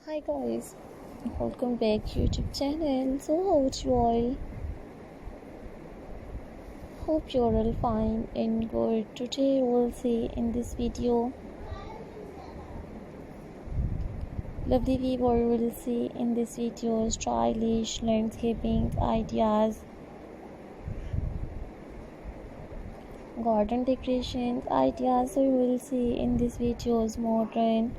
Hi guys, welcome back YouTube channel. So how's you all? Hope you're all fine and good. Today we'll see in this video. Lovely viewer will see in this video stylish landscaping ideas, garden decorations ideas. So you will see in this videos modern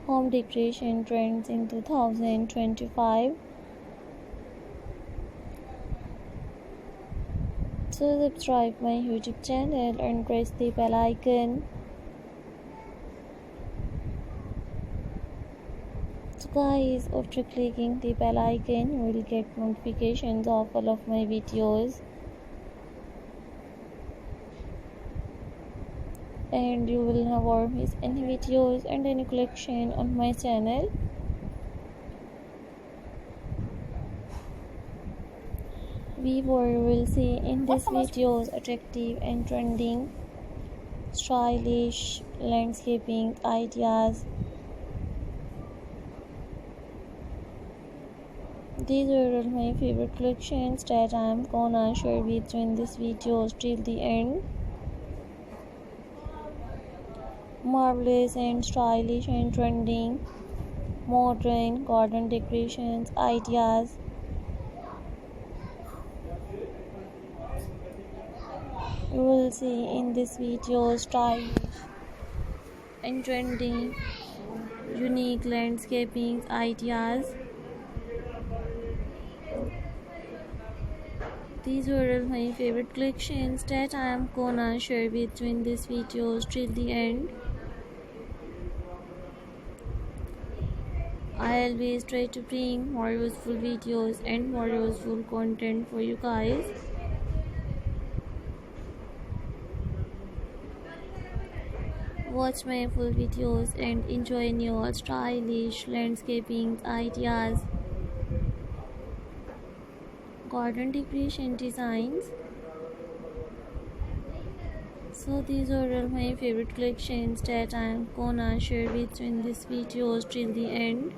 home decoration trends in 2025. So subscribe my YouTube channel and press the bell icon. So guys, after clicking the bell icon, you will get notifications of all of my videos. And you will never miss any videos and any collection on my channel. Viewer will see in this videos attractive and trending, stylish landscaping ideas. These are all my favorite collections that I am gonna share with you in this video till the end. Marvelous and stylish and trending modern garden decorations ideas. You will see in this video stylish and trending unique landscaping ideas. These were all my favorite collections that I am gonna share with you in this video till the end. I always try to bring more useful videos and more useful content for you guys. Watch my full videos and enjoy new stylish landscaping ideas, garden decoration designs. So these are all my favorite collections that I am gonna share with you in this video till the end.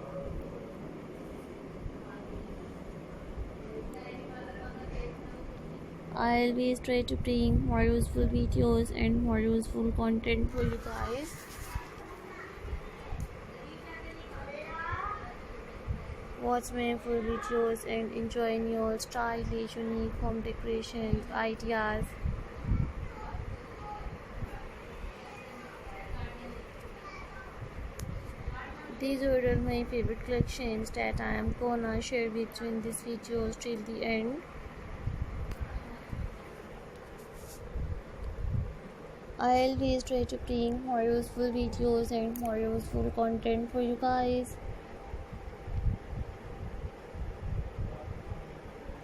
I always try to bring more useful videos and more useful content for you guys. Watch my full videos and enjoy new stylish unique home decorations ideas. These are all my favorite collections that I am gonna share with you in this video till the end. I always try to bring more useful videos and more useful content for you guys.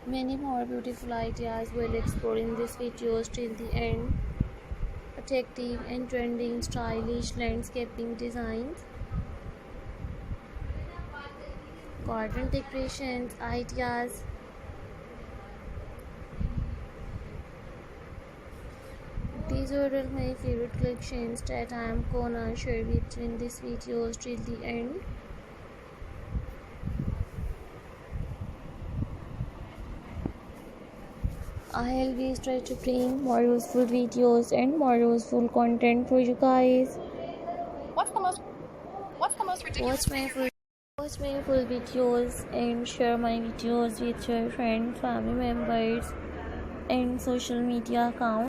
Many more beautiful ideas will explore in this video till the end. Attractive and trending stylish landscaping designs, garden decorations ideas. These are all my favorite collections that I am gonna share with you in this video till the end. I always try to bring more useful videos and more useful content for you guys. What's the most ridiculous? Watch my full videos and share my videos with your friends, family members, and social media accounts.